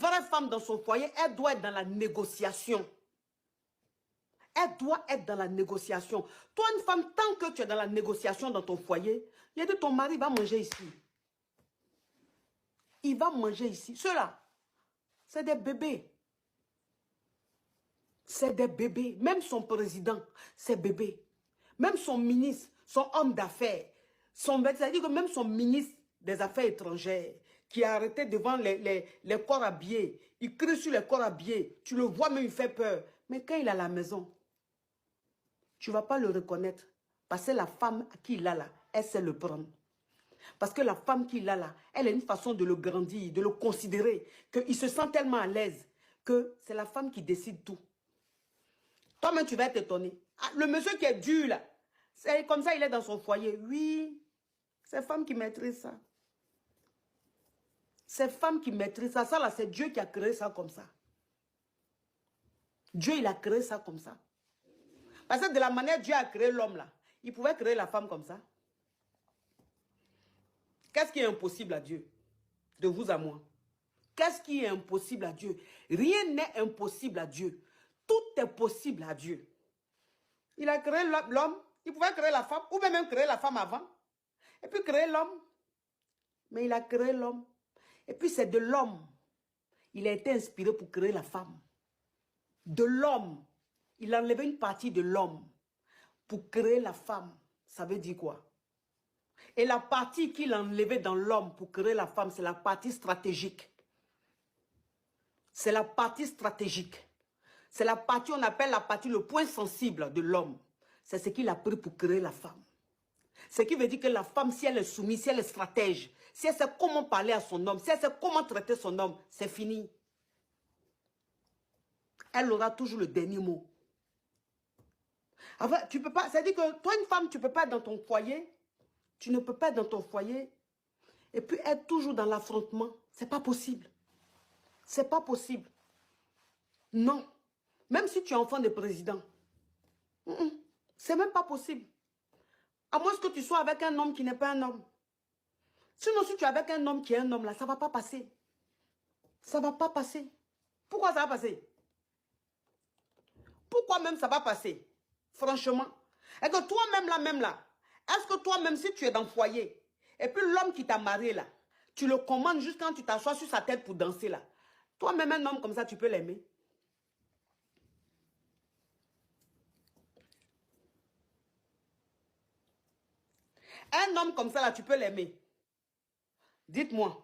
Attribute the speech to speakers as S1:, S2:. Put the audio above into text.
S1: vraie femme dans son foyer, elle doit être dans la négociation. Elle doit être dans la négociation. Toi, une femme, tant que tu es dans la négociation dans ton foyer, il y a de ton mari va manger ici. Il va manger ici. Ceux-là, c'est des bébés. C'est des bébés. Même son président, c'est bébé. Même son ministre, son homme d'affaires, c'est-à-dire que même son ministre des Affaires étrangères, qui a arrêté devant les corps habillés, il crie sur les corps habillés, tu le vois même, il fait peur. Mais quand il est à la maison, tu ne vas pas le reconnaître. Parce que la femme qui il a là, elle sait le prendre. Parce que la femme qu'il a là, elle a une façon de le grandir, de le considérer, qu'il se sent tellement à l'aise que c'est la femme qui décide tout. Toi-même, tu vas t'étonner. Ah, le monsieur qui est dur là, c'est comme ça, il est dans son foyer. Oui, c'est femme qui maîtrise ça. C'est femme qui maîtrise ça. Ça là, c'est Dieu qui a créé ça comme ça. Dieu, il a créé ça comme ça. Parce que de la manière Dieu a créé l'homme là, il pouvait créer la femme comme ça. Qu'est-ce qui est impossible à Dieu? De vous à moi. Qu'est-ce qui est impossible à Dieu? Rien n'est impossible à Dieu. Tout est possible à Dieu. Il a créé l'homme, il pouvait créer la femme, ou même créer la femme avant. Et puis créer l'homme. Mais il a créé l'homme. Et puis c'est de l'homme. Il a été inspiré pour créer la femme. De l'homme. Il a enlevé une partie de l'homme pour créer la femme. Ça veut dire quoi? Et la partie qu'il a enlevée dans l'homme pour créer la femme, c'est la partie stratégique. C'est la partie stratégique. C'est la partie, on appelle la partie, le point sensible de l'homme. C'est ce qu'il a pris pour créer la femme. Ce qui veut dire que la femme, si elle est soumise, si elle est stratège, si elle sait comment parler à son homme, si elle sait comment traiter son homme, c'est fini. Elle aura toujours le dernier mot. Enfin, tu peux pas, c'est-à-dire que toi, une femme, tu ne peux pas être dans ton foyer. Tu ne peux pas être dans ton foyer et puis être toujours dans l'affrontement. C'est pas possible. C'est pas possible. Non. Même si tu es enfant de président. C'est même pas possible. À moins que tu sois avec un homme qui n'est pas un homme. Sinon, si tu es avec un homme qui est un homme, là, ça ne va pas passer. Ça ne va pas passer. Pourquoi ça va passer? Pourquoi même ça va passer? Franchement. Et que toi-même, là, est-ce que toi-même, si tu es dans le foyer, et puis l'homme qui t'a marié, là, tu le commandes juste quand tu t'assois sur sa tête pour danser, là. Toi-même, un homme comme ça, tu peux l'aimer? Un homme comme ça, là, tu peux l'aimer? Dites-moi.